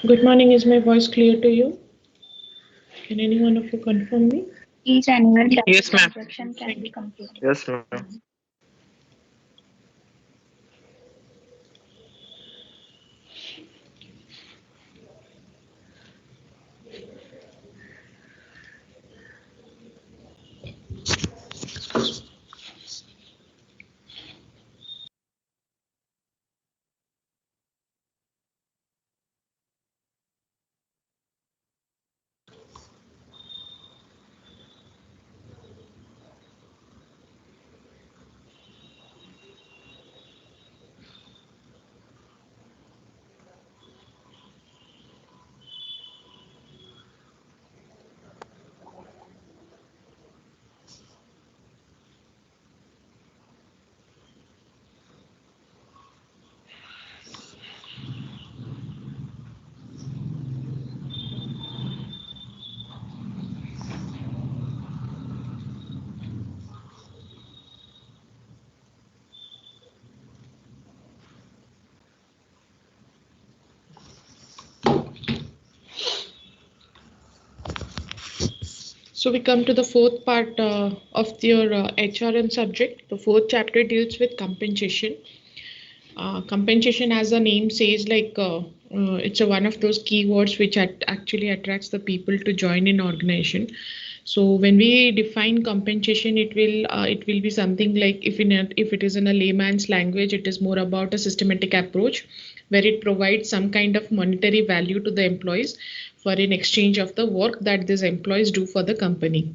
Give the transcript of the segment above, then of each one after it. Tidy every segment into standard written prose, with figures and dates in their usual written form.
Good morning. Is my voice clear to you? Can any one of you confirm me? Each annual Yes, ma'am. transaction can be completed. Yes, ma'am. So we come to the fourth part of your HRM subject. The fourth chapter deals with compensation. Compensation, as the name says, it's one of those keywords which actually attracts the people to join in organization. So when we define compensation, it will be something like, if it is in a layman's language, it is more about a systematic approach where it provides some kind of monetary value to the employees for in exchange of the work that these employees do for the company.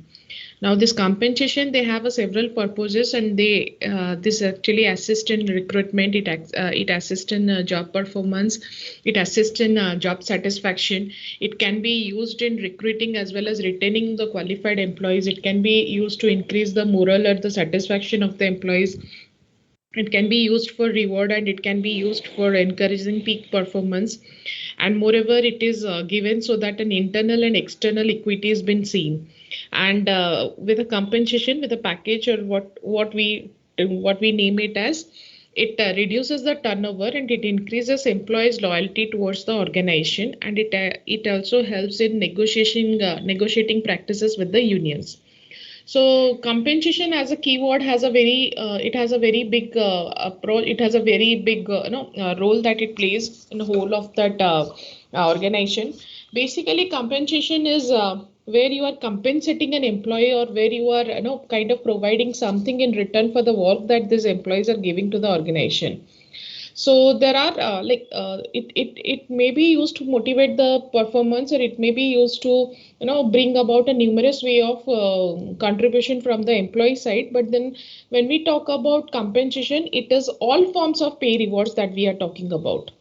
Now, this compensation, they have a several purposes, and they this actually assist in recruitment. It assists in job performance. It assists in job satisfaction. It can be used in recruiting as well as retaining the qualified employees. It can be used to increase the morale or the satisfaction of the employees. It can be used for reward, and it can be used for encouraging peak performance. And moreover, it is given so that an internal and external equity has been seen. And with a compensation, with a package, or what we name it as, it reduces the turnover, and it increases employees loyalty towards the organization, and it also helps in negotiating practices with the unions. So compensation as a keyword has a very it has a very big approach. It has a very big role that it plays in the whole of that organization. Basically, compensation is where you are compensating an employee, or where you are kind of providing something in return for the work that these employees are giving to the organization. So there are it may be used to motivate the performance, or it may be used to bring about a numerous way of contribution from the employee side. But then when we talk about compensation, it is all forms of pay rewards that we are talking about.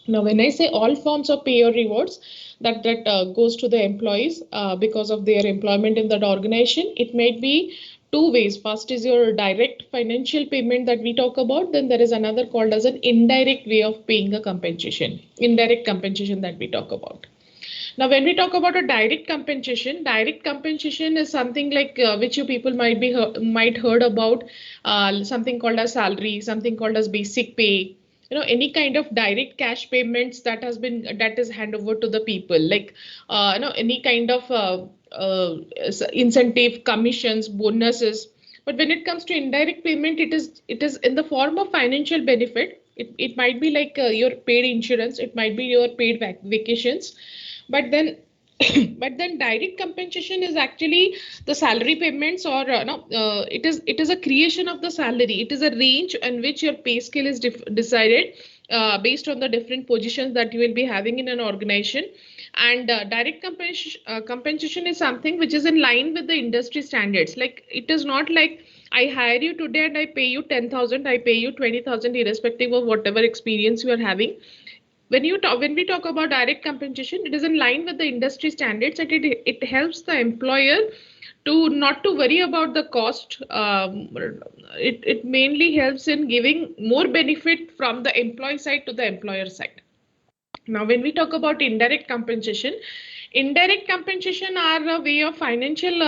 Now, when I say all forms of pay or rewards, that goes to the employees because of their employment in that organization. It may be two ways. First is your direct financial payment that we talk about. Then there is another called as an indirect way of paying a compensation, indirect compensation that we talk about. Now, when we talk about a direct compensation is something like which you people might heard about, something called as salary, something called as basic pay. Any kind of direct cash payments that is hand over to the people, like any kind of incentive, commissions, bonuses. But when it comes to indirect payment, it is in the form of financial benefit. It might be like your paid insurance, it might be your paid vacations. But then but then direct compensation is actually the salary payments, or no it is a creation of the salary. It is a range in which your pay scale is decided based on the different positions that you will be having in an organization. And direct compensation is something which is in line with the industry standards. Like, it is not like I hire you today and I pay you 10,000, I pay you 20,000, irrespective of whatever experience you are having. When we talk about direct compensation, it is in line with the industry standards, and it helps the employer to not to worry about the cost. It mainly helps in giving more benefit from the employee side to the employer side. Now, when we talk about indirect compensation are a way of financial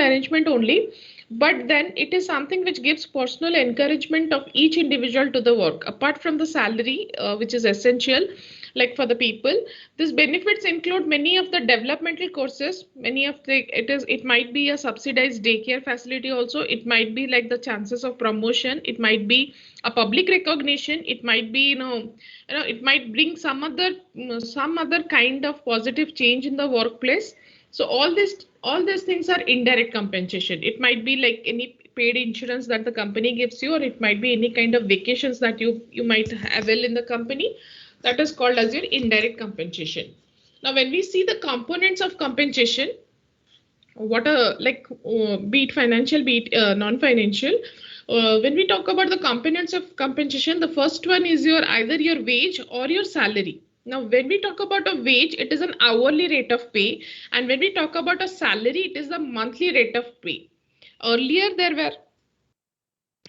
arrangement only, but then it is something which gives personal encouragement of each individual to the work apart from the salary, which is essential like for the people. These benefits include many of the developmental courses, many of the it might be a subsidized daycare facility also, it might be like the chances of promotion, it might be a public recognition, it might be it might bring some other kind of positive change in the workplace. So all these things are indirect compensation. It might be like any paid insurance that the company gives you, or it might be any kind of vacations that you might avail in the company. That is called as your indirect compensation. Now, when we see the components of compensation, what are be it financial, be it non-financial. When we talk about the components of compensation, the first one is either your wage or your salary. Now, when we talk about a wage, it is an hourly rate of pay, and when we talk about a salary, it is the monthly rate of pay. Earlier, there were,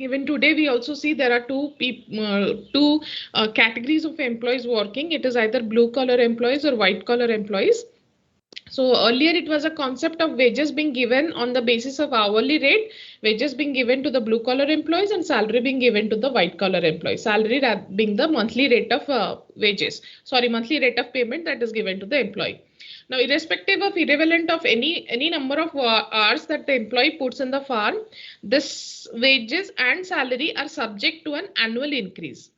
even today we also see there are two categories of employees working. It is either blue collar employees or white collar employees. So earlier it was a concept of wages being given on the basis of hourly rate, wages being given to the blue collar employees and salary being given to the white collar employees, salary being the monthly rate of monthly rate of payment that is given to the employee. Now, irrelevant of any number of hours that the employee puts in the farm, this wages and salary are subject to an annual increase.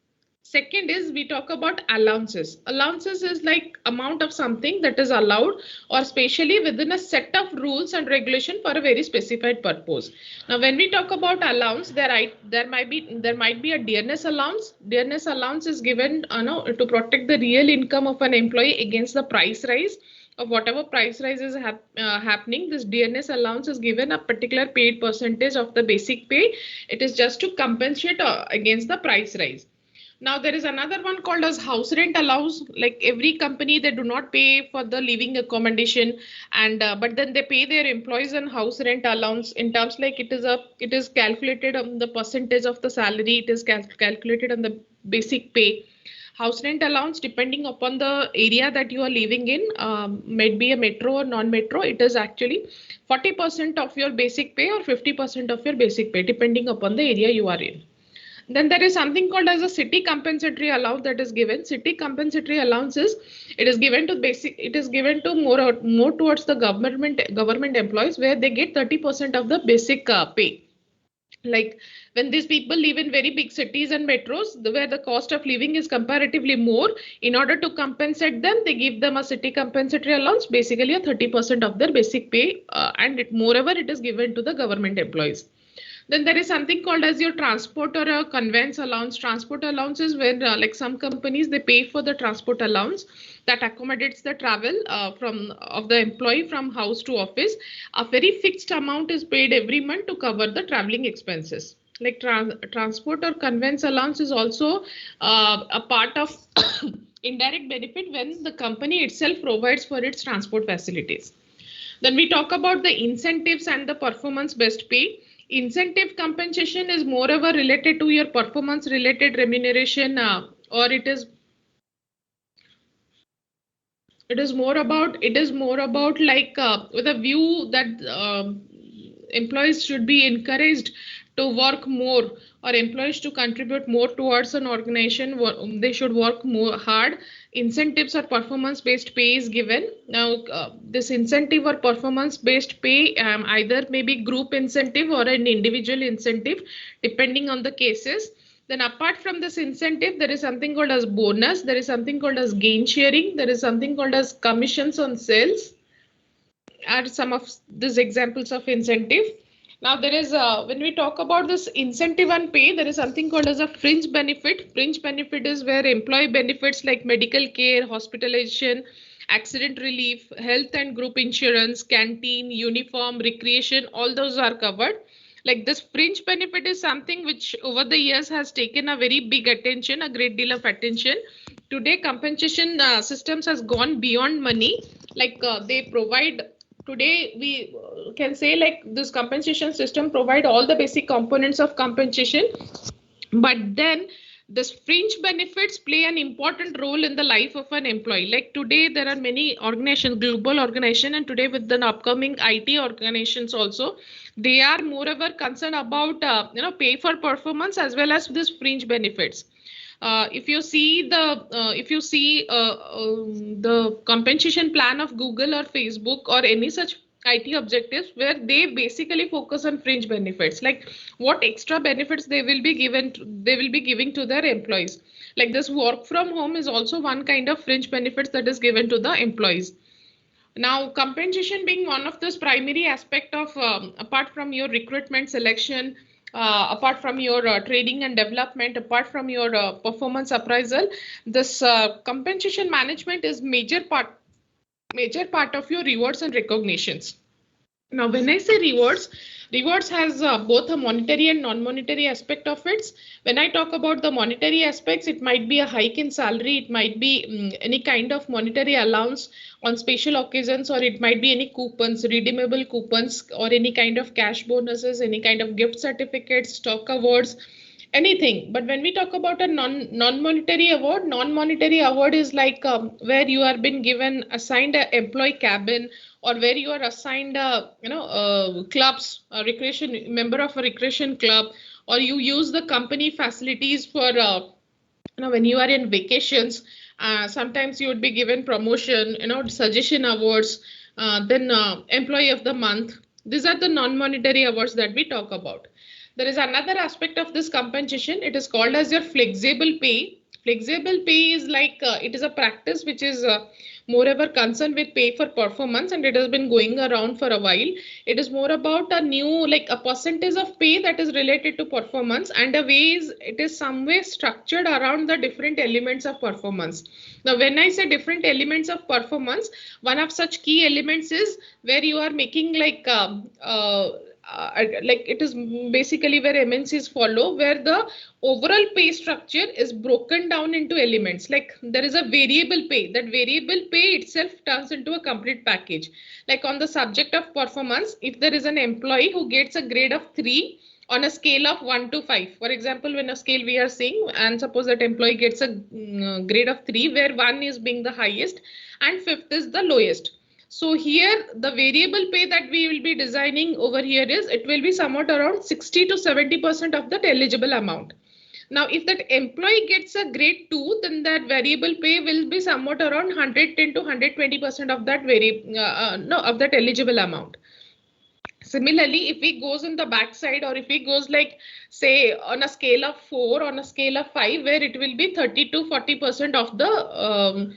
Second is we talk about allowances. Allowances is like amount of something that is allowed or specially within a set of rules and regulation for a very specified purpose. Now, when we talk about allowance, there might be a dearness allowance. Dearness allowance is given to protect the real income of an employee against the price rise of whatever price rise is happening. This dearness allowance is given a particular paid percentage of the basic pay. It is just to compensate against the price rise. Now, there is another one called as house rent allowance. Like every company, they do not pay for the living accommodation, and but then they pay their employees an house rent allowance in terms like it is calculated on the percentage of the salary. It is calculated on the basic pay. House rent allowance, depending upon the area that you are living in, might be a metro or non-metro. It is actually 40% of your basic pay or 50% of your basic pay, depending upon the area you are in. Then there is something called as a city compensatory allowance that is given. City compensatory allowances, it is given to more towards the government employees, where they get 30% of the basic pay. Like when these people live in very big cities and metros where the cost of living is comparatively more, in order to compensate them, they give them a city compensatory allowance, basically a 30% of their basic pay, and moreover it is given to the government employees. Then there is something called as your transport or a conveyance allowance. Transport allowance is when like some companies, they pay for the transport allowance that accommodates the travel of the employee from house to office. A very fixed amount is paid every month to cover the traveling expenses. Like transport or conveyance allowance is also a part of indirect benefit when the company itself provides for its transport facilities. Then we talk about the incentives and the performance based pay. Incentive compensation is moreover related to your performance related remuneration, or it is more about like with a view that employees should be encouraged to work more, or employees to contribute more towards an organization. They should work more hard. Incentives or performance based pay is given. Now this incentive or performance based pay either maybe group incentive or an individual incentive depending on the cases. Then apart from this incentive, there is something called as bonus, there is something called as gain sharing, there is something called as commissions on sales, are some of these examples of incentive. Now there is when we talk about this incentive and pay, there is something called as a fringe benefit. Fringe benefit is where employee benefits like medical care, hospitalization, accident relief, health and group insurance, canteen, uniform, recreation, all those are covered. Like this fringe benefit is something which over the years has taken a very big attention, a great deal of attention. Today compensation systems has gone beyond money. Like they provide, today we can say like this compensation system provide all the basic components of compensation, but then This fringe benefits play an important role in the life of an employee. Like today, there are many organizations, global organization, and today with the upcoming IT organizations also, they are moreover concerned about pay for performance as well as this fringe benefits. The compensation plan of Google or Facebook or any such IT objectives where they basically focus on fringe benefits, like what extra benefits they will be giving to their employees. Like this work from home is also one kind of fringe benefits that is given to the employees. Now, compensation being one of those primary aspect of apart from your recruitment selection, apart from your training and development, apart from your performance appraisal, this compensation management is major part of your rewards and recognitions. Now, when I say rewards has both a monetary and non-monetary aspect of it. When I talk about the monetary aspects, it might be a hike in salary, it might be any kind of monetary allowance on special occasions, or it might be any coupons, redeemable coupons, or any kind of cash bonuses, any kind of gift certificates, stock awards, anything. But when we talk about a non-monetary award is like where you are been given assigned a employee cabin, or where you are assigned clubs, a recreation member of a recreation club, or you use the company facilities for when you are in vacations. Sometimes you would be given promotion, suggestion awards, then employee of the month. These are the non-monetary awards that we talk about. There is another aspect of this compensation. It is called as your flexible pay. Flexible pay is like it is a practice which is moreover concerned with pay for performance, and it has been going around for a while. It is more about a new, like a percentage of pay that is related to performance, and it is some way structured around the different elements of performance. Now, when I say different elements of performance, one of such key elements is where you are making like it is basically where MNCs follow, where the overall pay structure is broken down into elements. Like there is a variable pay. That variable pay itself turns into a complete package. Like on the subject of performance, if there is an employee who gets a grade of 3 on a scale of 1 to 5, for example, when a scale we are seeing, and suppose that employee gets a grade of 3, where 1 is being the highest and 5th is the lowest. So here the variable pay that we will be designing over here is, it will be somewhat around 60 to 70% of that eligible amount. Now, if that employee gets a grade 2, then that variable pay will be somewhat around 110 to 120% of that of that eligible amount. Similarly, if he goes in the backside, or if he goes like say on a scale of 4, on a scale of 5, where it will be 30 to 40% of the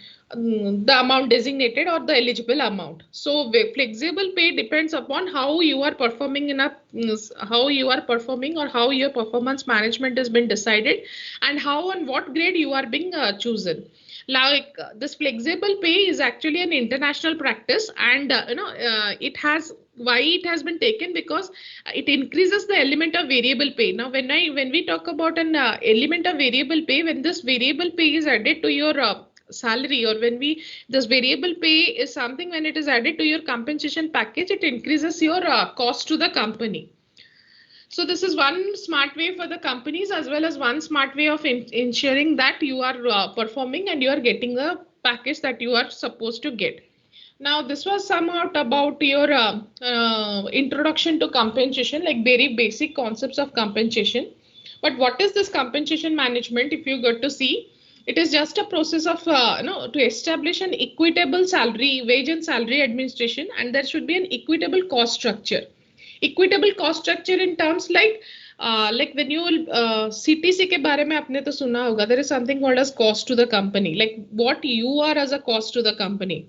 amount designated or the eligible amount. So flexible pay depends upon how you are performing or how your performance management has been decided, and how and what grade you are being chosen. Like this flexible pay is actually an international practice, and it has been taken because it increases the element of variable pay. Now, when we talk about an element of variable pay, when this variable pay is added to your salary, or this variable pay is something when it is added to your compensation package, it increases your cost to the company. So this is one smart way for the companies, as well as one smart way of ensuring that you are performing and you are getting the package that you are supposed to get. Now, this was somewhat about your introduction to compensation, like very basic concepts of compensation. But what is this compensation management? If you got to see, it is just a process of to establish an equitable wage and salary administration, and there should be an equitable cost structure. Equitable cost structure in terms like when you CTC के बारे में आपने तो सुना होगा, there is something called as cost to the company, like what you are as a cost to the company.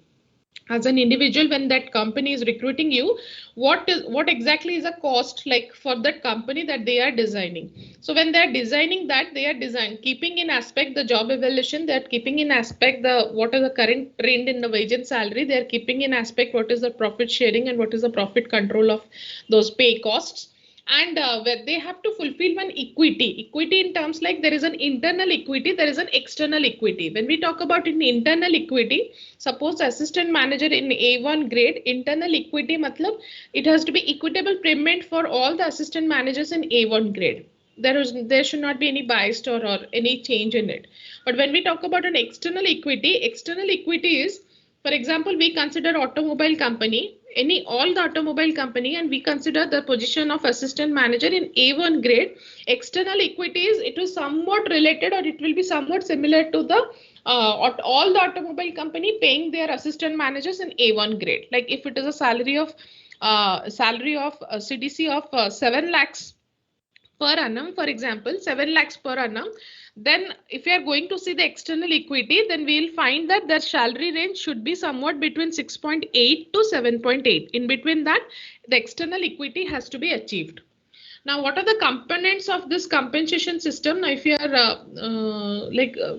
As an individual, when that company is recruiting you, what exactly is a cost like for that company that they are designing. So when they are designing that, they are keeping in aspect the job evaluation, they are keeping in aspect what is the current trend in the wage and salary, they are keeping in aspect what is the profit sharing and what is the profit control of those pay costs. And where they have to fulfill one equity in terms like there is an internal equity, there is an external equity. When we talk about an internal equity, suppose assistant manager in A1 grade, internal equity matlab it has to be equitable payment for all the assistant managers in A1 grade. there should not be any bias or any change in it. But when we talk about an external equity is, for example, we consider automobile company, all the automobile company, and we consider the position of assistant manager in A1 grade. External equities, it is somewhat related, or it will be somewhat similar to the all the automobile company paying their assistant managers in A1 grade. Like if it is a salary of CDC of 7 lakhs per annum, for example, 7 lakhs per annum, then if you are going to see the external equity, then we will find that the salary range should be somewhat between 6.8 to 7.8. In between that, the external equity has to be achieved. Now, what are the components of this compensation system? Now, if you are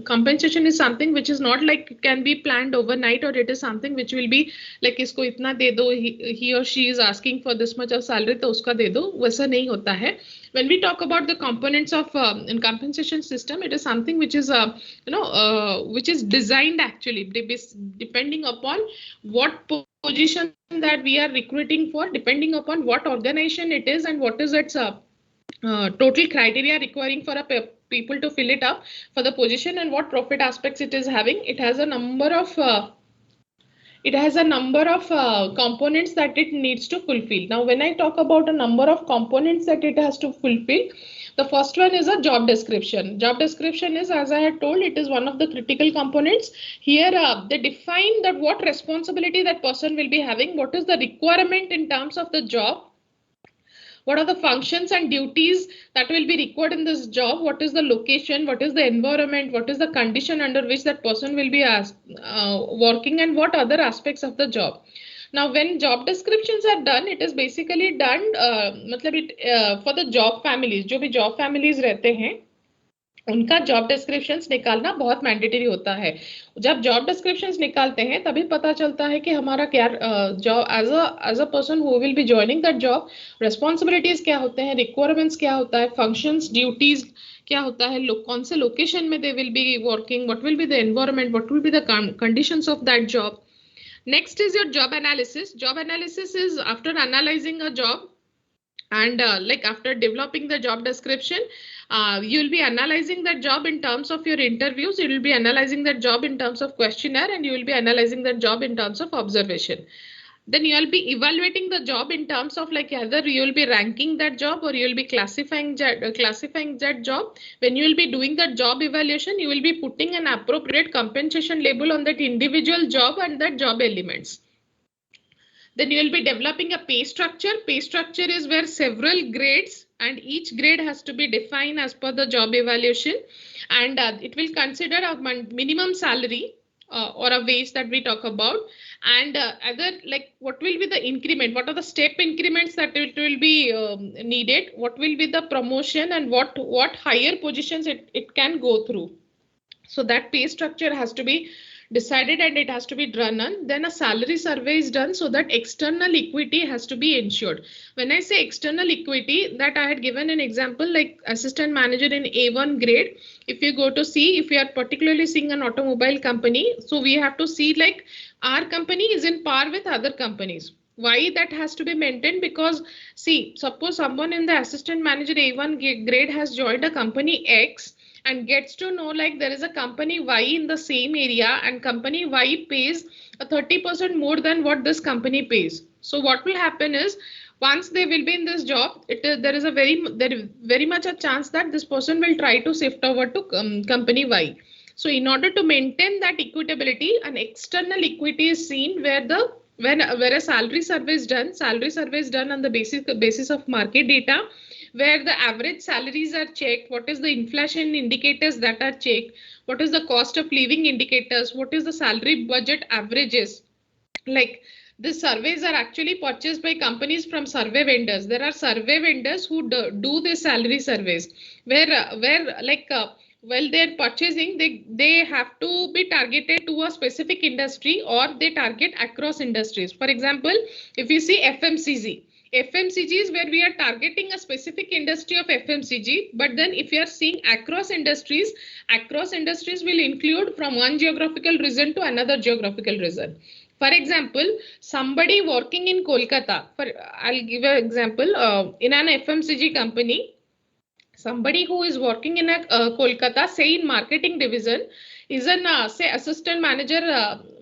compensation is something which is not like can be planned overnight, or it is something which will be like isko itna de do, he or she is asking for this much of salary, to uska de do. वैसा नहीं होता है. When we talk about the components of in compensation system, it is something which is which is designed actually depending upon what position that we are recruiting for, depending upon what organization it is and what is its total criteria requiring for people to fill it up for the position, and what profit aspects it is having. It has a number of components that it needs to fulfill. Now, when I talk about a number of components that it has to fulfill, the first one is a job description. Job description is, as I had told, it is one of the critical components. Here, they define that what responsibility that person will be having, what is the requirement in terms of the job, what are the functions and duties that will be required in this job, what is the location, what is the environment, what is the condition under which that person will be working, and what other aspects of the job. Now, when job descriptions are done, it is basically done for the job families. जो भी job families रहते हैं, उनका job descriptions निकालना बहुत mandatory होता है. जब जॉब डिस्क्रिप्शंस निकालते हैं तभी पता चलता है कि हमारा क्या job as a person who will be joining that job, responsibilities क्या होते हैं, रिक्वायरमेंट्स क्या होता है, फंक्शंस ड्यूटीज क्या होता है, कौन से लोकेशन में they will be working, what will be the environment, what will be the conditions of that job. Next is your job analysis. Job analysis is after analyzing a job and after developing the job description, you will be analyzing that job in terms of your interviews. You will be analyzing that job in terms of questionnaire, and you will be analyzing that job in terms of observation. Then you will be evaluating the job in terms of like either you will be ranking that job or you will be classifying that job. When you will be doing that job evaluation, you will be putting an appropriate compensation label on that individual job and that job elements. Then you will be developing a pay structure. Pay structure is where several grades, and each grade has to be defined as per the job evaluation, and it will consider a minimum salary or a wage that we talk about, and other like what will be the increment, what are the step increments that it will be needed, what will be the promotion, and what higher positions it can go through. So that pay structure has to be decided and it has to be done on. Then a salary survey is done so that external equity has to be ensured. When I say external equity, that I had given an example like assistant manager in A1 grade. If you go to see, if you are particularly seeing an automobile company, so we have to see like our company is in par with other companies. Why that has to be maintained? Because see, suppose someone in the assistant manager A1 grade has joined a company X and gets to know like there is a company Y in the same area and company Y pays a 30% more than what this company pays. So what will happen is once they will be in this job, there is very much a chance that this person will try to shift over to company Y. So in order to maintain that equitability, an external equity is seen where a salary survey is done. Salary survey is done on the basis of market data, where the average salaries are checked, what is the inflation indicators that are checked, what is the cost of living indicators, what is the salary budget averages. Like these surveys are actually purchased by companies from survey vendors. There are survey vendors who do these salary surveys while they're purchasing, they have to be targeted to a specific industry or they target across industries. For example, if you see FMCG is where we are targeting a specific industry of FMCG, but then if you are seeing across industries will include from one geographical region to another geographical region. For example, somebody working in Kolkata, I'll give an example, in an FMCG company, Somebody who is working in a Kolkata, say in marketing division, is an say assistant manager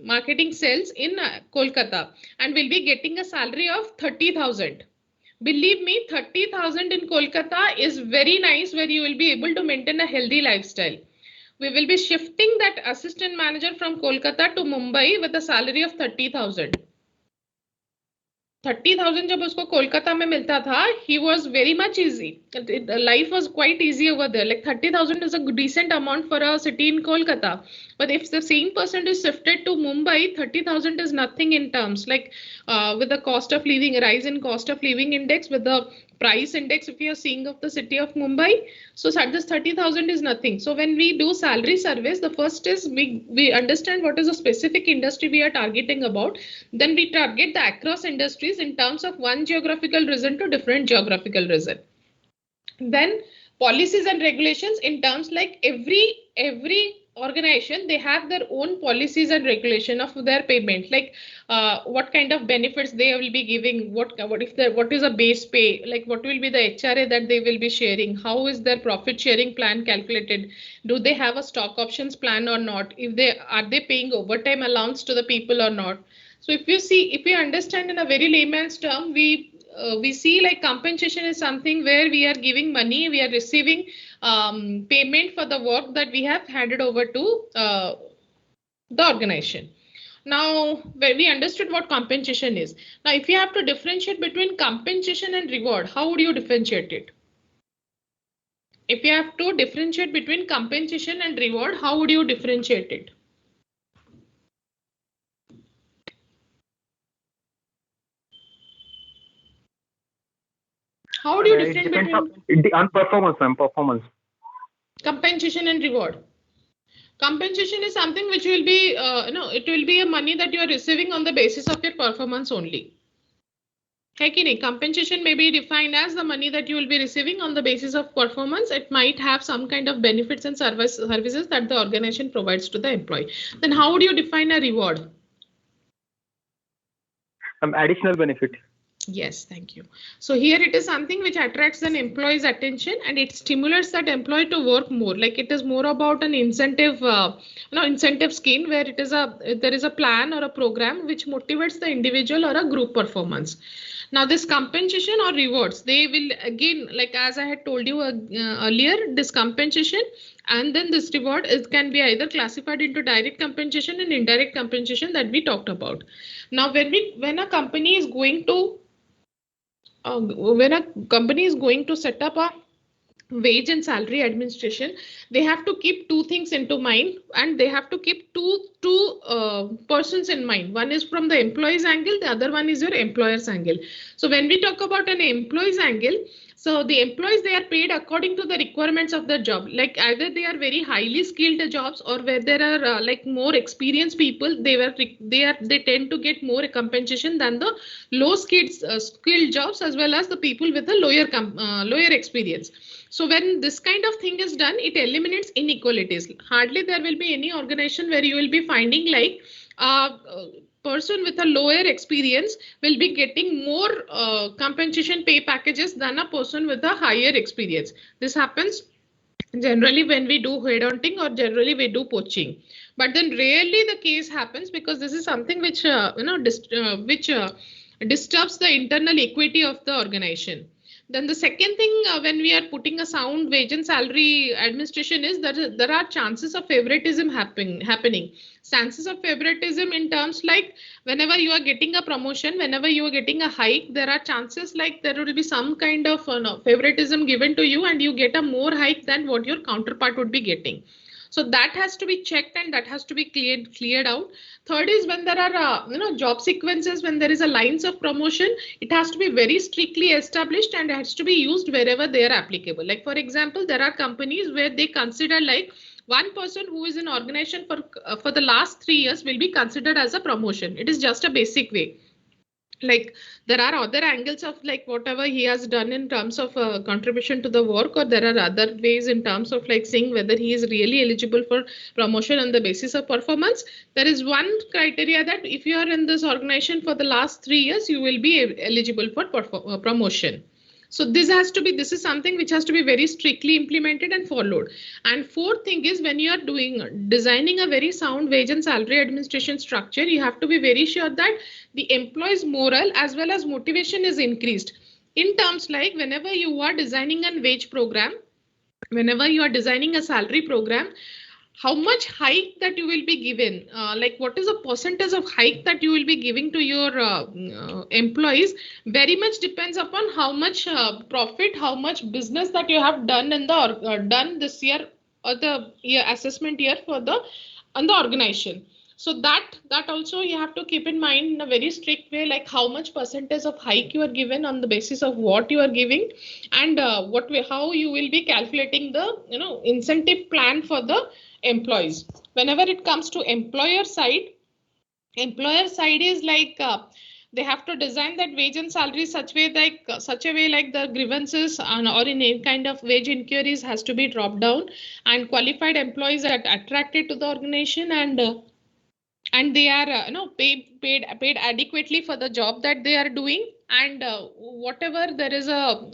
marketing sales in Kolkata, and will be getting a salary of 30,000. Believe me, 30,000 in Kolkata is very nice, where you will be able to maintain a healthy lifestyle. We will be shifting that assistant manager from Kolkata to Mumbai with a salary of 30,000. 30,000 जब उसको कोलकाता में मिलता था, he was very much easy. Life was quite easy over there. Like 30,000 is a decent amount for a city in Kolkata. But if the same person is shifted to Mumbai, 30,000 is nothing in terms. Like with the cost of living, rise in cost of living index, with the price index, if you are seeing of the city of Mumbai, so this 30,000 is nothing. So when we do salary surveys, the first is we understand what is the specific industry we are targeting about. Then we target the across industries in terms of one geographical region to different geographical region. Then policies and regulations in terms like every organization, they have their own policies and regulation of their payment, like what kind of benefits they will be giving, what is a base pay, like what will be the HRA that they will be sharing, how is their profit sharing plan calculated, do they have a stock options plan or not, if they are they paying overtime allowance to the people or not. So if you understand in a very layman's term, we see like compensation is something where we are giving money, we are receiving payment for the work that we have handed over to the organization. Now, we understood what compensation is. Now, if you have to differentiate between compensation and reward, how would you differentiate it? If you have to differentiate between compensation and reward, how would you differentiate it? How do you differentiate between on performance, ma'am? Performance. Compensation and reward. Compensation is something which will be, it will be a money that you are receiving on the basis of your performance only. Compensation may be defined as the money that you will be receiving on the basis of performance. It might have some kind of benefits and services that the organization provides to the employee. Then how would you define a reward? Additional benefit. Yes, thank you. So here it is something which attracts an employee's attention and it stimulates that employee to work more. Like it is more about an incentive, incentive scheme where there is a plan or a program which motivates the individual or a group performance. Now this compensation or rewards, they will again, like as I had told you earlier, this compensation and then this reward can be either classified into direct compensation and indirect compensation that we talked about. Now when a company is going to set up a wage and salary administration, they have to keep two things into mind and they have to keep two persons in mind. One is from the employee's angle, the other one is your employer's angle. So when we talk about an employee's angle, so the employees, they are paid according to the requirements of the job. Like either they are very highly skilled jobs or where there are like more experienced people, they tend to get more compensation than the low skilled jobs as well as the people with the lower experience. So when this kind of thing is done, it eliminates inequalities. Hardly there will be any organization where you will be finding like person with a lower experience will be getting more compensation pay packages than a person with a higher experience. This happens generally when we do headhunting or generally we do poaching. But then rarely the case happens because this is something which disturbs the internal equity of the organization. Then the second thing when we are putting a sound wage and salary administration is that there are chances of favoritism happening. Chances of favoritism in terms like whenever you are getting a promotion, whenever you are getting a hike, there are chances like there will be some kind of favoritism given to you and you get a more hike than what your counterpart would be getting. So that has to be checked and that has to be cleared out. Third is when there are job sequences, when there is a lines of promotion, it has to be very strictly established and has to be used wherever they are applicable. Like for example, there are companies where they consider like one person who is in organization for the last 3 years will be considered as a promotion. It is just a basic way. Like there are other angles of like whatever he has done in terms of contribution to the work, or there are other ways in terms of like seeing whether he is really eligible for promotion on the basis of performance. There is one criteria that if you are in this organization for the last 3 years, you will be eligible for promotion. So this is something which has to be very strictly implemented and followed. And fourth thing is, when you are designing a very sound wage and salary administration structure, you have to be very sure that the employee's morale as well as motivation is increased. In terms like, whenever you are designing a wage program, whenever you are designing a salary program, how much hike that you will be given, like what is the percentage of hike that you will be giving to your employees, very much depends upon how much profit, how much business that you have done in the done this year, or the year assessment year for the on the organization. So that also you have to keep in mind in a very strict way, like how much percentage of hike you are given, on the basis of what you are giving, and what way, how you will be calculating the incentive plan for the employees. Whenever it comes to employer side is like, they have to design that wage and salary such way, like such a way like the grievances or in any kind of wage inquiries has to be dropped down, and qualified employees are attracted to the organization, and they are paid adequately for the job that they are doing, and whatever there is a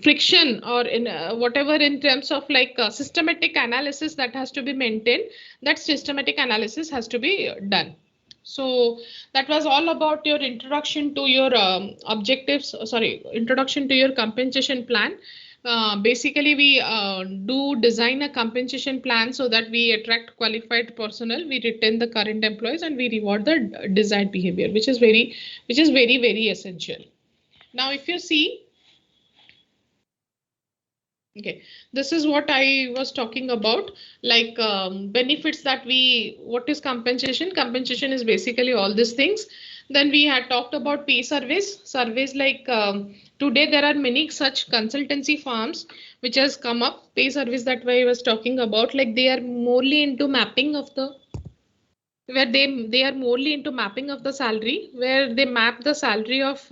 friction or in whatever in terms of like systematic analysis that has to be maintained, that systematic analysis has to be done. So that was all about your introduction to your objectives, introduction to your compensation plan. Basically, we do design a compensation plan so that we attract qualified personnel, we retain the current employees, and we reward the desired behavior, which is very, very essential. Now, if you see, okay, this is what I was talking about, like benefits that what is compensation? Compensation is basically all these things. Then we had talked about pay surveys like today there are many such consultancy firms which has come up. Pay surveys that I was talking about, like they are morely into mapping of the, where they are morely into mapping of the salary, where they map the salary of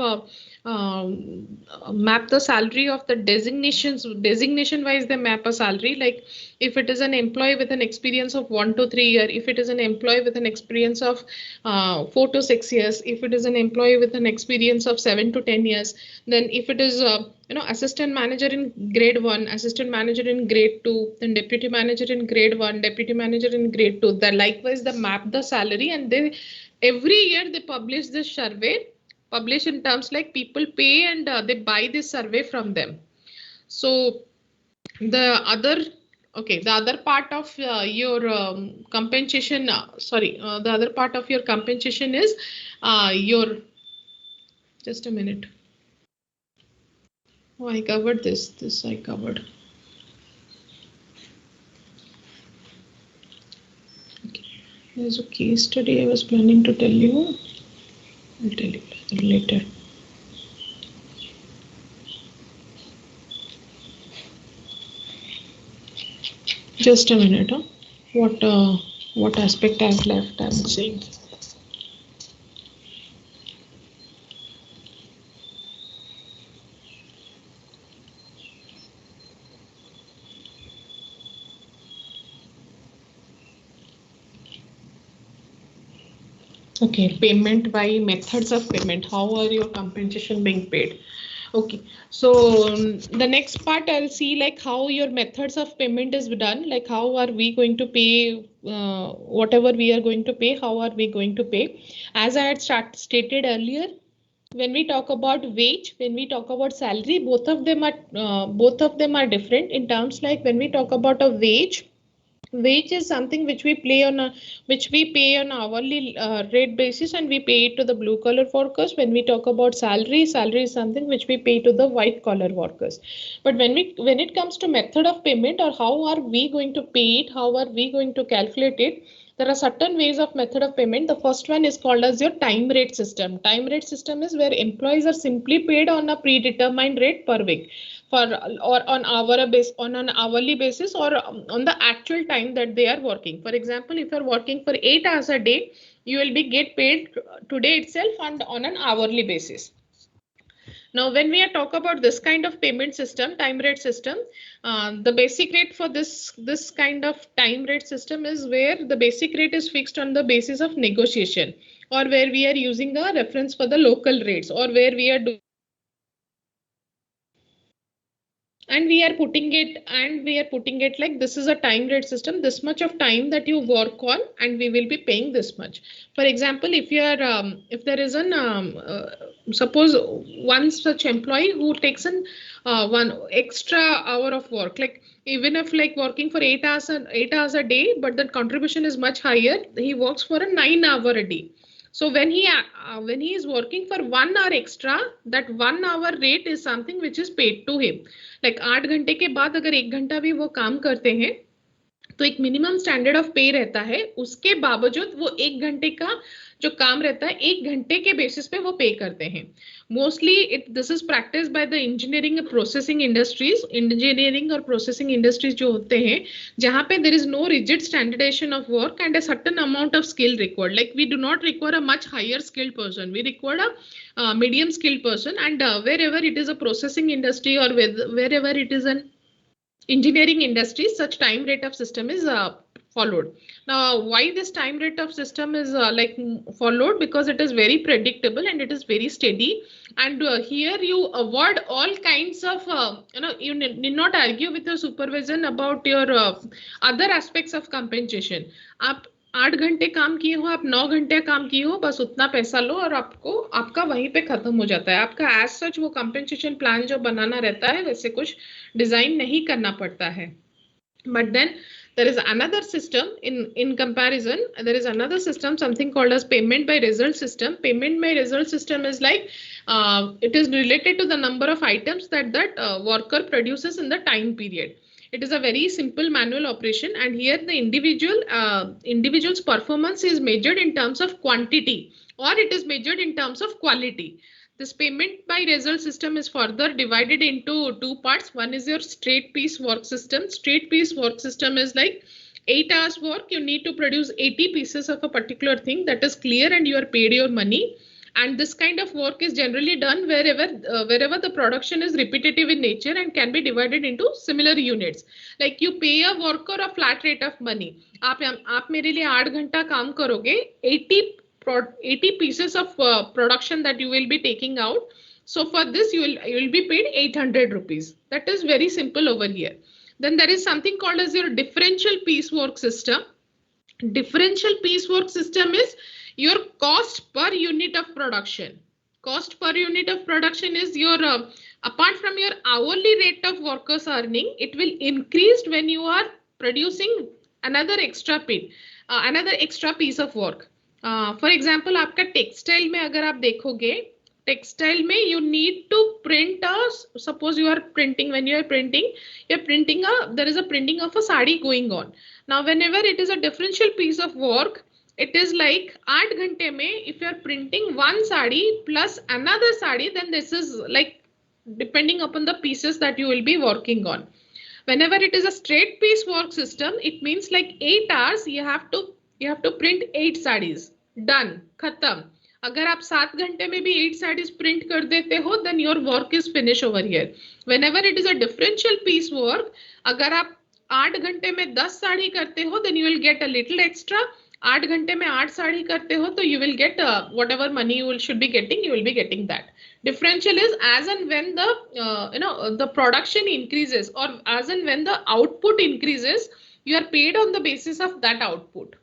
the designation wise, they map a salary, like if it is an employee with an experience of 1 to 3 years, if it is an employee with an experience of 4 to 6 years, if it is an employee with an experience of 7 to 10 years, then if it is assistant manager in grade 1, assistant manager in grade 2, then deputy manager in grade 1, deputy manager in grade 2, that likewise they map the salary, and they every year they publish this survey, publish in terms like people pay, and they buy this survey from them. So the other part of your compensation, the other part of your compensation is your, just a minute. Oh, I covered this I covered. Okay. There's a case study I was planning to tell you. I'll tell you later. Just a minute. Huh? What aspect I've left, I'm saying. Okay, payment by methods of payment. How are your compensation being paid? Okay, so the next part I'll see like how your methods of payment is done, like how are we going to pay whatever we are going to pay, how are we going to pay. As I had stated earlier, when we talk about wage, when we talk about salary, both of them are different in terms like when we talk about a wage is something which we pay on hourly rate basis, and we pay it to the blue collar workers. When we talk about salary is something which we pay to the white collar workers. But when it comes to method of payment, or how are we going to pay it, how are we going to calculate it, there are certain ways of method of payment. The first one is called as your time rate system. Time rate system is where employees are simply paid on a predetermined rate per week, or on an hourly basis, or on the actual time that they are working. For example, if you're working for 8 hours a day, you will be get paid today itself and on an hourly basis. Now, when we are talk about this kind of payment system, time rate system, the basic rate for this kind of time rate system is where the basic rate is fixed on the basis of negotiation, or where we are using a reference for the local rates, or where we are doing and we are putting it like this is a time rate system, this much of time that you work on, and we will be paying this much. For example, if you are if there is an suppose one such employee who takes an one extra hour of work, like even if like working for 8 hours and 8 hours a day, but the contribution is much higher, he works for a 9 hour a day. So when he is working for 1 hour extra, that 1 hour rate is something which is paid to him. Like 8 घंटे के बाद अगर 1 घंटा भी वो काम करते हैं तो एक मिनिमम स्टैंडर्ड ऑफ पे रहता है, उसके बावजूद वो 1 घंटे का जो काम रहता है 1 घंटे के बेसिस पे वो पे करते हैं. Mostly this is practice by the engineering processing industries. Engineering और प्रोसेसिंग इंडस्ट्रीज जो होते हैं जहाँ पे there is no rigid standardisation of work and a certain amount of skill required. Like we do not require a much higher skilled person, we require a medium skilled person, and wherever it is a processing industry or wherever it is an engineering industry, such time rate of system is followed. Now why this time rate of system is followed? Because it is very predictable and it is very steady, and here you avoid all kinds of you need not argue with your supervision about your other aspects of compensation. आप 8 घंटे काम किए हो, आप 9 घंटे काम किए हो, बस उतना पैसा लो और आपको आपका वहीं पे खत्म हो जाता है. आपका एज सच वो कंपेंसेशन प्लान जो बनाना रहता है वैसे कुछ डिजाइन नहीं करना पड़ता है. But then there is another system in comparison. There is another system, something called as payment by result system. Payment by result system is like it is related to the number of items that worker produces in the time period. It is a very simple manual operation, and here the individual's performance is measured in terms of quantity, or it is measured in terms of quality. This payment by result system is further divided into two parts. One is your straight piece work system. Straight piece work system is like 8 hours work, you need to produce 80 pieces of a particular thing, that is clear, and you are paid your money. And this kind of work is generally done wherever the production is repetitive in nature and can be divided into similar units. Like you pay a worker a flat rate of money. आप मेरे लिए 8 घंटा काम करोगे, 80 pieces of production that you will be taking out. So for this you will be paid 800 rupees. That is very simple over here. Then there is something called as your differential piecework system. Differential piecework system is your cost per unit of production. Cost per unit of production is your apart from your hourly rate of workers earning, it will increase when you are producing another extra piece of work. For example, आपका textile में अगर आप देखोगे, textile में you need to print suppose you are printing, when you are printing, there is a printing of a sari going on. Now whenever it is a differential piece of work, it is like 8 घंटे में if you are printing one sari plus another sari, then this is like depending upon the pieces that you will be working on. Whenever it is a straight piece work system, it means like 8 hours you have to print 8 sarees. Done, खत्म. अगर आप 7 घंटे में भी 8 sarees print कर देते हो, then your work is finished over here. Whenever it is a differential piece work, अगर आप 8 घंटे में 10 साड़ी करते हो, then you will get a little extra. 8 घंटे में 8 साड़ी करते हो तो you will get whatever money you should be getting, you will be getting that. Differential is as and when the the production increases, or as and when the output increases, you are paid on the basis of that output.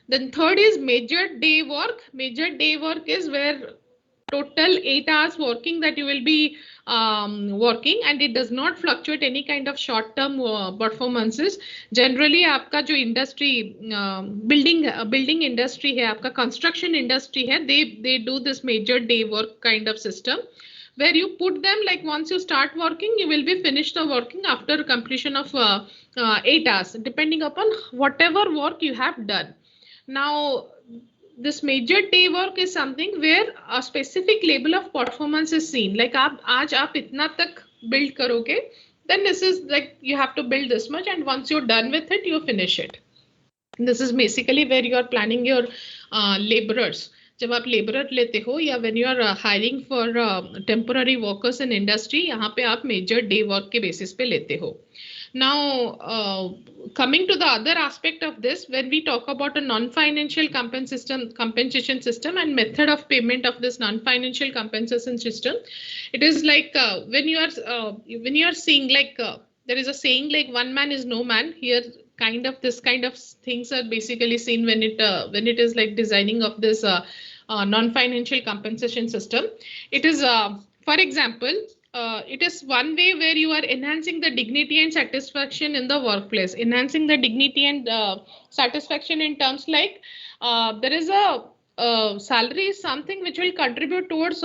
Then third is measured day work. Measured day work is where total 8 hours working that you will be working, and it does not fluctuate any kind of short term performances. Generally आपका जो industry building industry है, आपका construction industry है, they do this measured day work kind of system, where you put them like once you start working, you will be finished the working after completion of 8 hours, depending upon whatever work you have done. Now this measured day work is something where a specific level of performance is seen. Like आज आप इतना तक build करोगे, then this is like you have to build this much, and once you're done with it, you finish it. This is basically where you are planning your laborers. जब आप labourer लेते हो या when you are hiring for temporary workers in industry, यहाँ पे आप major day work के basis पे लेते हो. Now, coming to the other aspect of this, when we talk about a non-financial compensation system and method of payment of this non-financial compensation system, it is like when you are seeing like there is a saying like one man is no man. Here, this kind of things are basically seen when it is like designing of this non-financial compensation system. It is, for example, it is one way where you are enhancing the dignity and satisfaction in the workplace, enhancing the dignity and satisfaction in terms like there is a salary is something which will contribute towards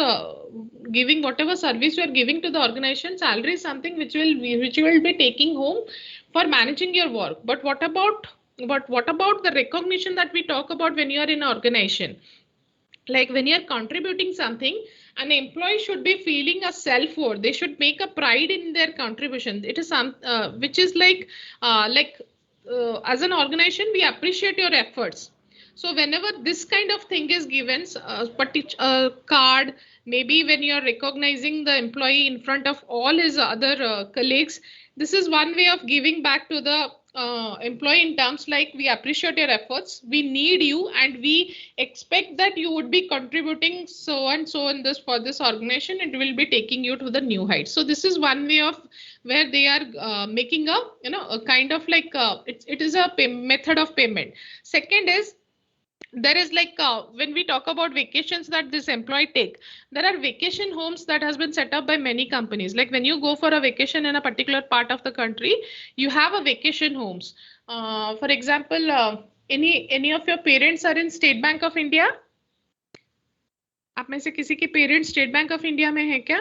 giving whatever service you are giving to the organization. Salary is something which you will be taking home for managing your work. But what about the recognition that we talk about when you are in an organization? Like when you're contributing something, an employee should be feeling a self-worth. They should make a pride in their contribution. It is some which is like as an organization, we appreciate your efforts. So whenever this kind of thing is given, a card, maybe when you're recognizing the employee in front of all his other colleagues, this is one way of giving back to the employee in terms like we appreciate your efforts, we need you, and we expect that you would be contributing so and so in this for this organization. It will be taking you to the new heights. So this is one way of where they are making a a kind of like it is a method of payment. Second is there is like when we talk about vacations that this employee take, there are vacation homes that has been set up by many companies. Like when you go for a vacation in a particular part of the country, you have a vacation homes. For example, any of your parents are in State Bank of India? आप में से किसी के parents state bank of India में है क्या?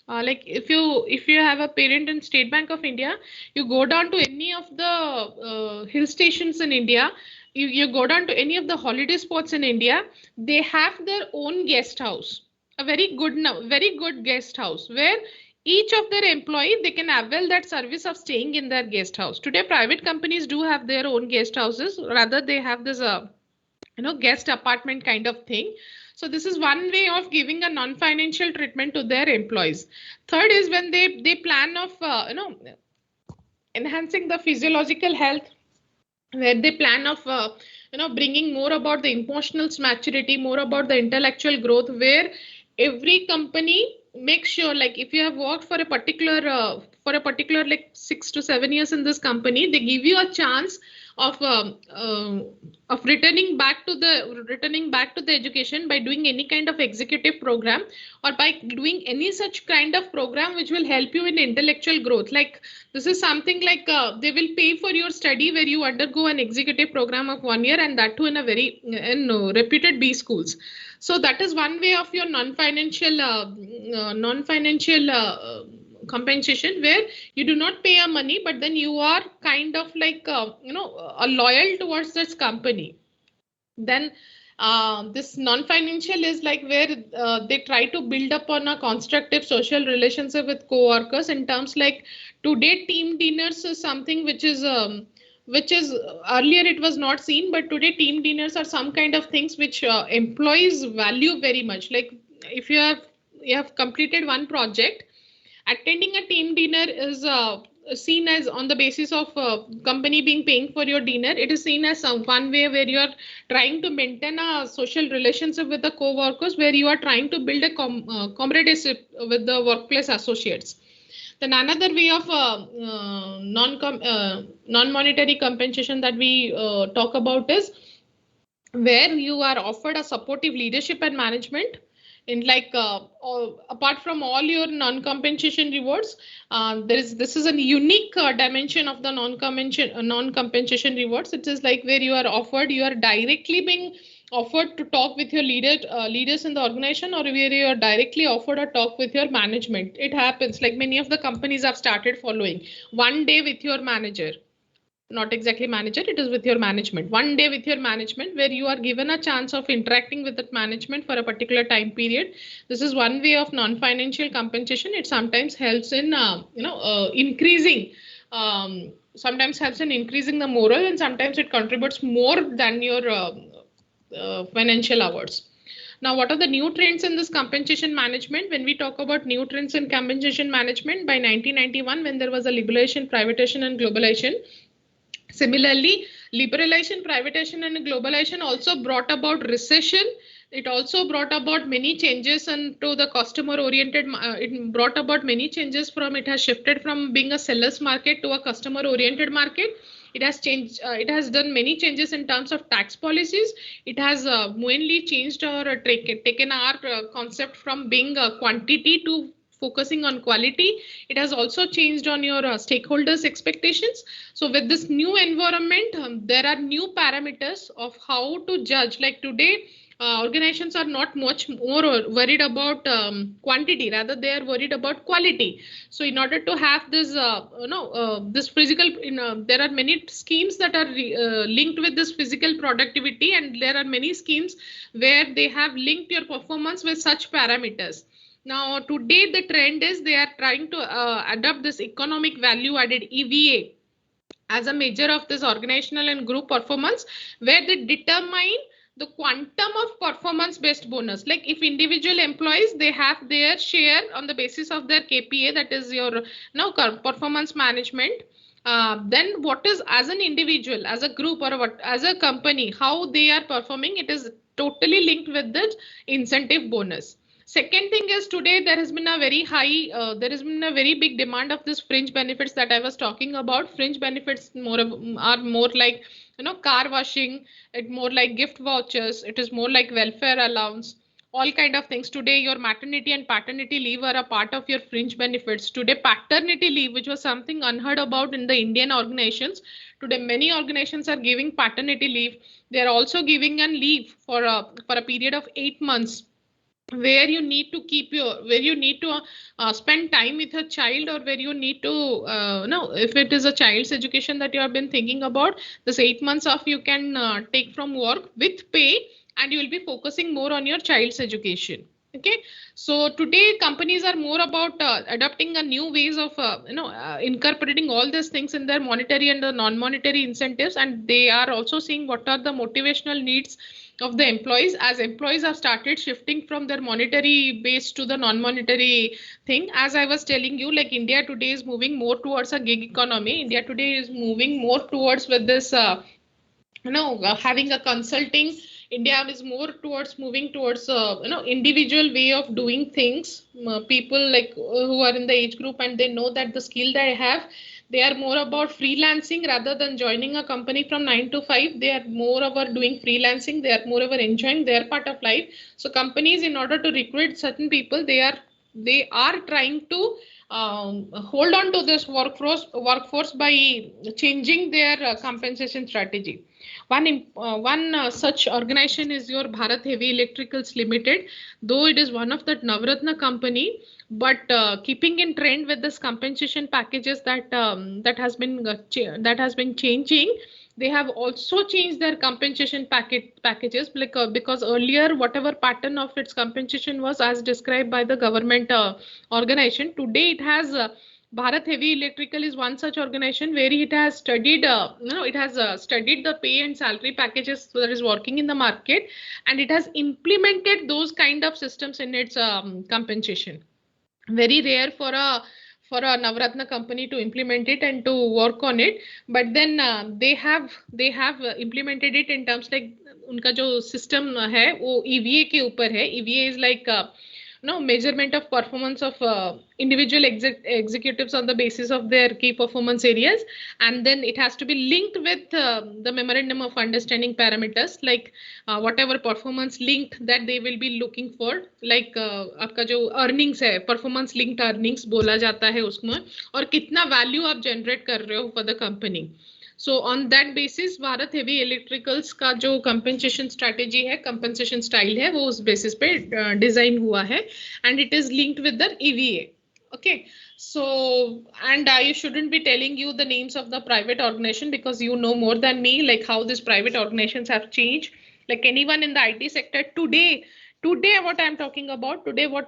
Like if you have a parent in State Bank of India, you go down to any of the hill stations in India, you go down to any of the holiday spots in India, they have their own guest house, a very good guest house where each of their employee, they can avail that service of staying in their guest house. Today private companies do have their own guest houses, rather they have this guest apartment kind of thing. So this is one way of giving a non-financial treatment to their employees. Third is when they plan of enhancing the physiological health, where they plan of bringing more about the emotional maturity, more about the intellectual growth, where every company makes sure, like if you have worked for a particular like 6 to 7 years in this company, they give you a chance of returning back to the education by doing any kind of executive program, or by doing any such kind of program which will help you in intellectual growth. Like this is something like they will pay for your study where you undergo an executive program of 1 year, and that too in a very reputed B schools. So that is one way of your non-financial compensation, where you do not pay a money, but then you are kind of like loyal towards this company. Then this non-financial is like where they try to build upon a constructive social relationship with co-workers in terms like today team dinners is something which is earlier it was not seen, but today team dinners are some kind of things which employees value very much. Like if you have completed one project, attending a team dinner is seen as, on the basis of company being paying for your dinner, it is seen as one way where you are trying to maintain a social relationship with the co-workers, where you are trying to build a comradeship with the workplace associates. Then another way of non-monetary compensation that we talk about is where you are offered a supportive leadership and management. In like apart from all your non-compensation rewards, this is a unique dimension of the non-compensation rewards. It is like where you are directly being offered to talk with your leaders in the organization, or where you are directly offered a talk with your management. It happens like many of the companies have started following one day with your manager. Not exactly manager, it is with your management. One day with your management, where you are given a chance of interacting with that management for a particular time period. This is one way of non-financial compensation. It sometimes helps in increasing the moral, and sometimes it contributes more than your financial hours. Now, what are the new trends in this compensation management? When we talk about new trends in compensation management, by 1991, when there was a liberalization, privatization, and globalization, similarly, liberalization, privatization, and globalization also brought about recession. It also brought about many changes into the customer oriented. It brought about many changes from, it has shifted from being a seller's market to a customer oriented market. It has changed, it has done many changes in terms of tax policies. It has mainly changed or taken our concept from being a quantity to focusing on quality. It has also changed on your stakeholders' expectations. So with this new environment, there are new parameters of how to judge. Like today, organizations are not much more worried about quantity, rather they are worried about quality. So in order to have this this physical, there are many schemes that are linked with this physical productivity, and there are many schemes where they have linked your performance with such parameters. Now today the trend is they are trying to adopt this economic value added EVA as a measure of this organizational and group performance, where they determine the quantum of performance based bonus. Like if individual employees, they have their share on the basis of their KPA, that is your now performance management. Then what is as an individual, as a group, or what as a company, how they are performing, it is totally linked with the incentive bonus. Second thing is today there has been a very high, there has been a very big demand of this fringe benefits that I was talking about. Fringe benefits are more like, car washing, it more like gift vouchers, it is more like welfare allowance, all kind of things. Today your maternity and paternity leave are a part of your fringe benefits. Today paternity leave, which was something unheard about in the Indian organizations, today many organizations are giving paternity leave. They are also giving a leave for a period of 8 months, where you need to keep your, where you need to spend time with your child, or where you need to if it is a child's education that you have been thinking about, this 8 months off you can take from work with pay, and you will be focusing more on your child's education. Okay, so today companies are more about adopting a new ways of incorporating all these things in their monetary and the non-monetary incentives, and they are also seeing what are the motivational needs of the employees, as employees have started shifting from their monetary base to the non-monetary thing. As I was telling you, like India today is moving more towards a gig economy. India today is moving more towards with this having a consulting. India is more towards moving towards individual way of doing things. People like who are in the age group and they know that the skill they have, they are more about freelancing rather than joining a company from 9 to 5. They are more about doing freelancing. They are more about enjoying their part of life. So companies, in order to recruit certain people, they are trying to hold on to this workforce by changing their compensation strategy. One such organization is your Bharat Heavy Electricals Limited. Though it is one of the Navratna company, but keeping in trend with this compensation packages that has been changing, they have also changed their compensation packages, because earlier whatever pattern of its compensation was as described by the government organization. Today it has Bharat Heavy Electrical is one such organization where it has studied, studied the pay and salary packages that is working in the market, and it has implemented those kind of systems in its compensation. Very rare for a Navratna company to implement it and to work on it, but then they have implemented it in terms like उनका जो system है वो EVA के ऊपर है. EVA is like measurement of performance of individual executives on the basis of their key performance areas, and then it has to be linked with the memorandum of understanding parameters, like whatever performance linked that they will be looking for, like आपका जो earnings है, performance linked earnings बोला जाता है उसमें, और कितना value आप generate कर रहे हो for the company. So on that basis, Bharat Heavy Electricals का जो compensation strategy है, compensation style है, वो उस basis पे design हुआ है, and it is linked with the EVA. Okay, so and I shouldn't be telling you the names of the private organization because you know more than me, like how these private organizations have changed. Like anyone in the IT sector today what I'm talking about today, what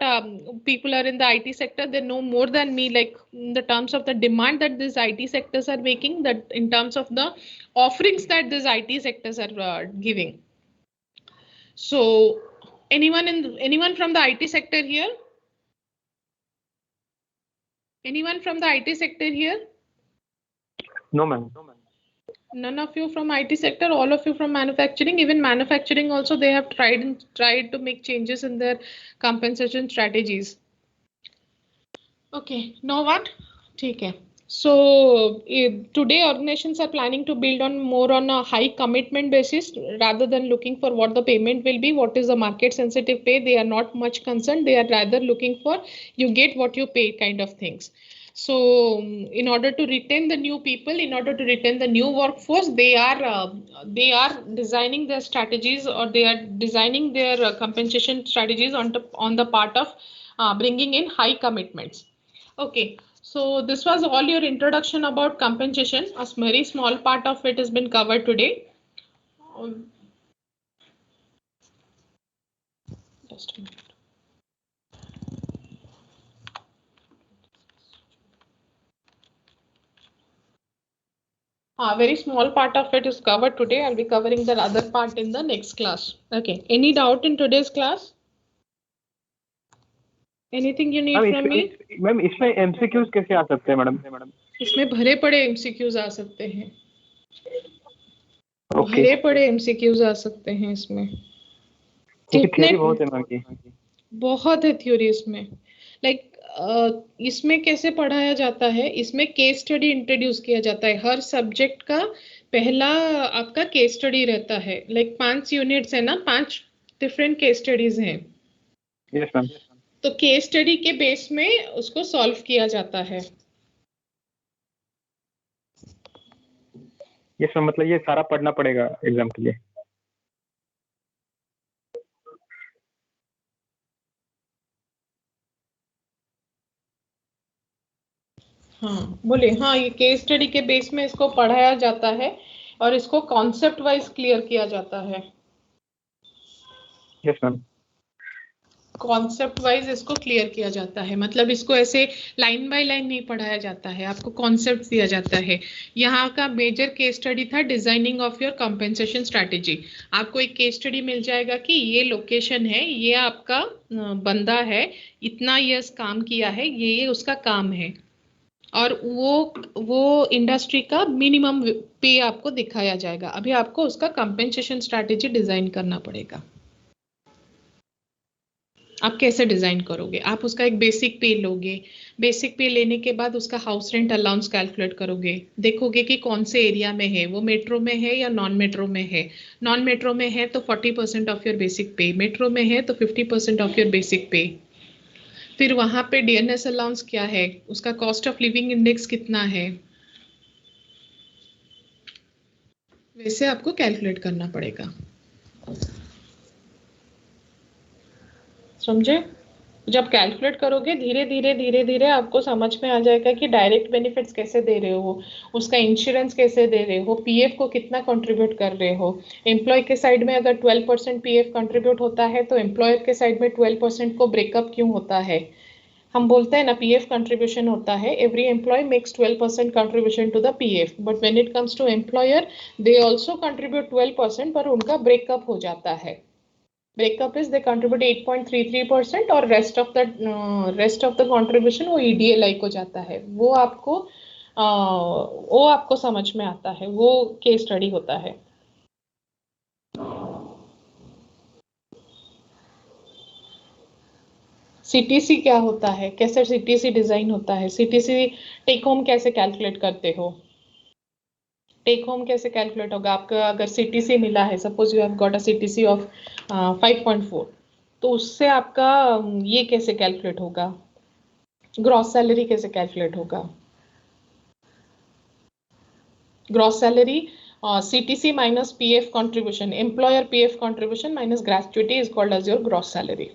people are in the IT sector, they know more than me, like in the terms of the demand that these IT sectors are making, that in terms of the offerings that these IT sectors are giving. So Anyone from the IT sector here? Anyone from the IT sector here? No, ma'am. None of you from IT sector, all of you from manufacturing. Even manufacturing also, they have tried to make changes in their compensation strategies. Okay, now what? ठीक है. So today organizations are planning to build on more on a high commitment basis rather than looking for what the payment will be, what is the market sensitive pay. They are not much concerned. They are rather looking for you get what you pay kind of things. So in order to retain the new people, in order to retain the new workforce, they are designing their strategies, or they are designing their compensation strategies on the part of bringing in high commitments. Okay, so this was all your introduction about compensation. A very small part of it has been covered today. Just a minute. A very small part of it is covered today. I'll be covering the other part in the next class. Okay, any doubt in today's class? Anything you need from me? Ma'am इसमें MCQs कैसे आ सकते हैं madam? इसमें भरे पड़े MCQs आ सकते हैं. Okay. भरे पड़े MCQs आ सकते हैं इसमें. थ्योरी बहुत है मैम की. बहुत है थ्योरी इसमें. इसमें कैसे पढ़ाया जाता है? इसमें केस स्टडी इंट्रोड्यूस किया जाता है. हर सब्जेक्ट का पहला आपका केस स्टडी रहता है. 5 यूनिट्स है ना, 5 डिफरेंट केस स्टडीज हैं. Yes ma'am. तो केस स्टडी के बेस में उसको सॉल्व किया जाता है. यस मैम, मतलब ये सारा पढ़ना पड़ेगा एग्जाम के लिए. हाँ बोलिए. हाँ, ये केस स्टडी के बेस में इसको पढ़ाया जाता है और इसको कॉन्सेप्ट वाइज क्लियर किया जाता है. Yes ma'am. कॉन्सेप्ट वाइज इसको क्लियर किया जाता है. मतलब इसको ऐसे लाइन बाय लाइन नहीं पढ़ाया जाता है, आपको कॉन्सेप्ट दिया जाता है. यहाँ का मेजर केस स्टडी था designing of your compensation strategy. आपको एक केस स्टडी मिल जाएगा कि ये लोकेशन है, ये आपका बंदा है, इतना ईयर्स काम किया है, ये उसका काम है, और वो इंडस्ट्री का मिनिमम पे आपको दिखाया जाएगा. अभी आपको उसका कंपेंसेशन स्ट्रैटेजी डिजाइन करना पड़ेगा. आप कैसे डिजाइन करोगे? आप उसका एक बेसिक पे लोगे. बेसिक पे लेने के बाद उसका हाउस रेंट अलाउंस कैलकुलेट करोगे. देखोगे कि कौन से एरिया में है, वो मेट्रो में है या नॉन मेट्रो में है. नॉन मेट्रो में है तो 40% ऑफ योर बेसिक पे, मेट्रो में है तो 50% ऑफ योर बेसिक पे. फिर वहां पे डीएनएस अलाउंस क्या है, उसका कॉस्ट ऑफ लिविंग इंडेक्स कितना है, वैसे आपको कैलकुलेट करना पड़ेगा. समझे? जब कैलकुलेट करोगे धीरे धीरे आपको समझ में आ जाएगा कि डायरेक्ट बेनिफिट्स कैसे दे रहे हो, उसका इंश्योरेंस कैसे दे रहे हो, पीएफ को कितना कंट्रीब्यूट कर रहे हो. एम्प्लॉय के साइड में अगर 12% पीएफ कंट्रीब्यूट होता है तो एम्प्लॉयर के साइड में 12% को ब्रेकअप क्यों होता है? हम बोलते हैं ना पीएफ कंट्रीब्यूशन होता है, every employee makes 12% contribution to the PF, but when it comes to employer they also contribute 12%, पर उनका ब्रेकअप हो जाता है. Breakup is they contribute 8.33% और rest of the contribution वो EDLI को जाता है. वो आपको समझ में आता है, वो केस स्टडी होता है. सीटीसी क्या होता है, कैसे सीटीसी डिजाइन होता है, सीटीसी टेक होम कैसे कैलकुलेट करते हो, टेक होम कैसे कैलकुलेट होगा आपका. अगर सीटीसी मिला है, suppose you have got a CTC of 5.4, तो उससे आपका ये कैसे कैलकुलेट होगा, ग्रॉस सैलरी कैसे कैलकुलेट होगा. Gross salary CTC minus PF contribution, employer PF contribution minus gratuity is called as your gross salary.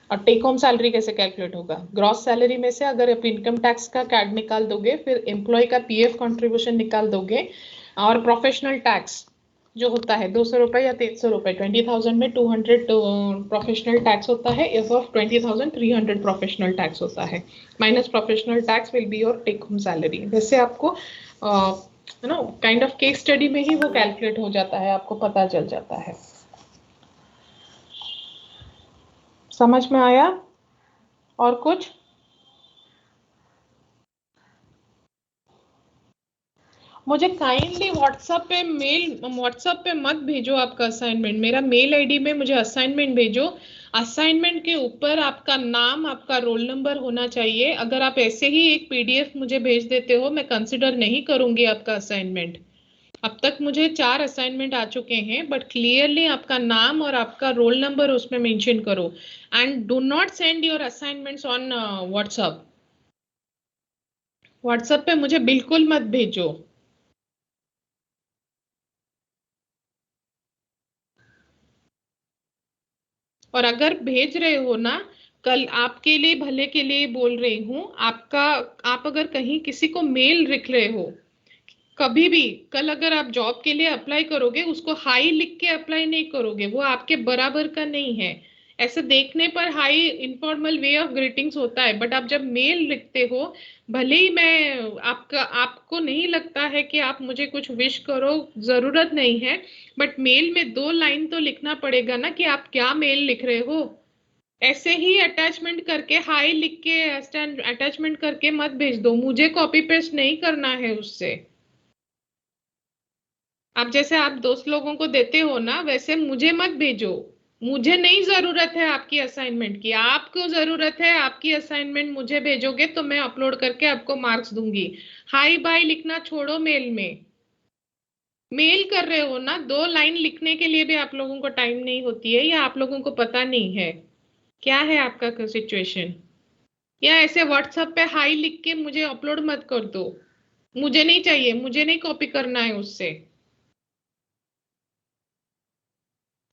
और टेक होम सैलरी कैसे कैलकुलेट होगा? ग्रॉस सैलरी में से अगर आप इनकम टैक्स का कैड निकाल दोगे, फिर एम्प्लॉय का पीएफ कंट्रीब्यूशन निकाल दोगे, और प्रोफेशनल टैक्स जो होता है 200 रुपए या 300 रुपए, 20,000 में 200 प्रोफेशनल टैक्स होता है, अबव 20,000 300 प्रोफेशनल टैक्स होता है, minus professional tax will be your take home salary. वैसे आपको काइंड ऑफ केस स्टडी में ही वो कैलकुलेट हो जाता है, आपको पता चल जाता है. समझ में आया? और कुछ? मुझे काइंडली व्हाट्सएप पे मत भेजो आपका असाइनमेंट। मेरा मेल आईडी में मुझे असाइनमेंट भेजो। असाइनमेंट के ऊपर आपका नाम, आपका रोल नंबर होना चाहिए। अगर आप ऐसे ही एक पीडीएफ मुझे भेज देते हो, मैं कंसिडर नहीं करूंगी आपका असाइनमेंट। अब तक मुझे 4 असाइनमेंट आ चुके हैं, बट क्लियरली आपका नाम और आपका रोल नंबर उसमें मेंशन करो। And do not send your assignments on WhatsApp. WhatsApp पे मुझे बिल्कुल मत भेजो। और अगर भेज रहे हो ना, कल आपके लिए भले के लिए बोल रही हूँ, आप अगर कहीं किसी को मेल लिख रहे हो, कभी भी कल अगर आप जॉब के लिए अप्लाई करोगे, उसको हाई लिख के अप्लाई नहीं करोगे, वो आपके बराबर का नहीं है। ऐसे देखने पर high informal way of greetings होता है, बट आप जब मेल लिखते हो, भले ही मैं आपको नहीं लगता है कि आप मुझे कुछ विश करो, जरूरत नहीं है, बट मेल में 2 लाइन तो लिखना पड़ेगा ना कि आप क्या मेल लिख रहे हो। ऐसे ही अटैचमेंट करके, हाई लिख के अटैचमेंट करके मत भेज दो। मुझे कॉपी पेस्ट नहीं करना है उससे। आप जैसे आप दोस्त लोगों को देते हो ना, वैसे मुझे मत भेजो। मुझे नहीं जरूरत है आपकी असाइनमेंट की। आपको जरूरत है आपकी असाइनमेंट, मुझे भेजोगे तो मैं अपलोड करके आपको मार्क्स दूंगी। हाई बाय लिखना छोड़ो मेल में। मेल कर रहे हो ना, 2 लाइन लिखने के लिए भी आप लोगों को टाइम नहीं होती है, या आप लोगों को पता नहीं है क्या है आपका सिचुएशन। या ऐसे व्हाट्सएप पे हाई लिख के मुझे अपलोड मत कर दो। मुझे नहीं चाहिए, मुझे नहीं कॉपी करना है उससे।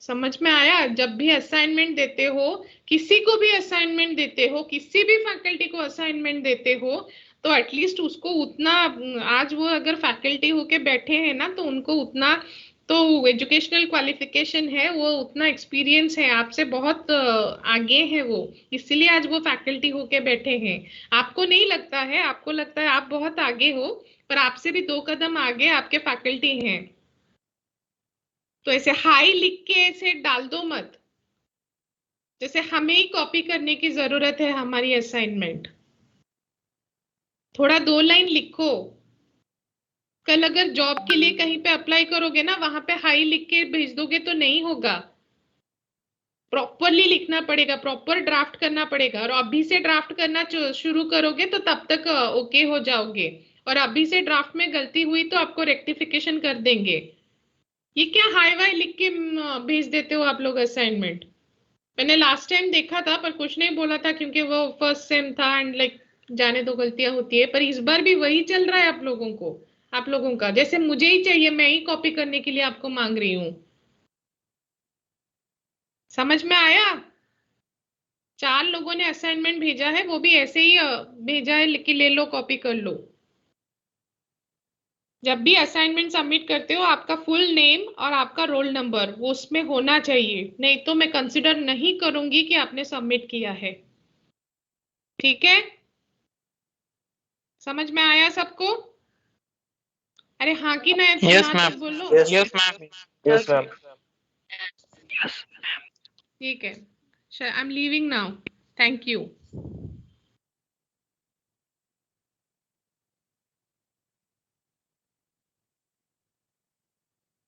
समझ में आया? जब भी असाइनमेंट देते हो, किसी को भी असाइनमेंट देते हो, किसी भी फैकल्टी को असाइनमेंट देते हो, तो एटलीस्ट उसको उतना, आज वो अगर फैकल्टी होके बैठे हैं ना, तो उनको उतना तो एजुकेशनल क्वालिफिकेशन है, वो उतना एक्सपीरियंस है, आपसे बहुत आगे है वो, इसलिए आज वो फैकल्टी होके बैठे हैं। आपको नहीं लगता है, आपको लगता है आप बहुत आगे हो, पर आपसे भी 2 कदम आगे आपके फैकल्टी हैं। तो ऐसे हाई लिख के ऐसे डाल दो मत, जैसे हमें ही कॉपी करने की जरूरत है हमारी असाइनमेंट। थोड़ा 2 लाइन लिखो। कल अगर जॉब के लिए कहीं पे अप्लाई करोगे ना, वहां पे हाई लिख के भेज दोगे तो नहीं होगा। प्रॉपरली लिखना पड़ेगा, प्रॉपर ड्राफ्ट करना पड़ेगा। और अभी से ड्राफ्ट करना शुरू करोगे तो तब तक ओके हो जाओगे। और अभी से ड्राफ्ट में गलती हुई तो आपको रेक्टिफिकेशन कर देंगे। ये क्या हाई वाई लिख के भेज देते हो आप लोग असाइनमेंट? मैंने लास्ट टाइम देखा था, पर कुछ नहीं बोला था क्योंकि वो फर्स्ट सेम था एंड लाइक जाने दो, गलतियां होती है। पर इस बार भी वही चल रहा है आप लोगों को, आप लोगों का जैसे मुझे ही चाहिए, मैं ही कॉपी करने के लिए आपको मांग रही हूँ। समझ में आया? 4 लोगों ने असाइनमेंट भेजा है, वो भी ऐसे ही भेजा है कि ले लो कॉपी कर लो। जब भी असाइनमेंट सबमिट करते हो, आपका फुल नेम और आपका रोल नंबर वो उसमें होना चाहिए, नहीं तो मैं कंसिडर नहीं करूंगी कि आपने सबमिट किया है। ठीक है? समझ में आया सबको? अरे हाँ की ना, Yes, हाँ ma'am. तक बोलो। Yes, ma'am. Yes, ma'am. ठीक है, I am leaving now. Thank you.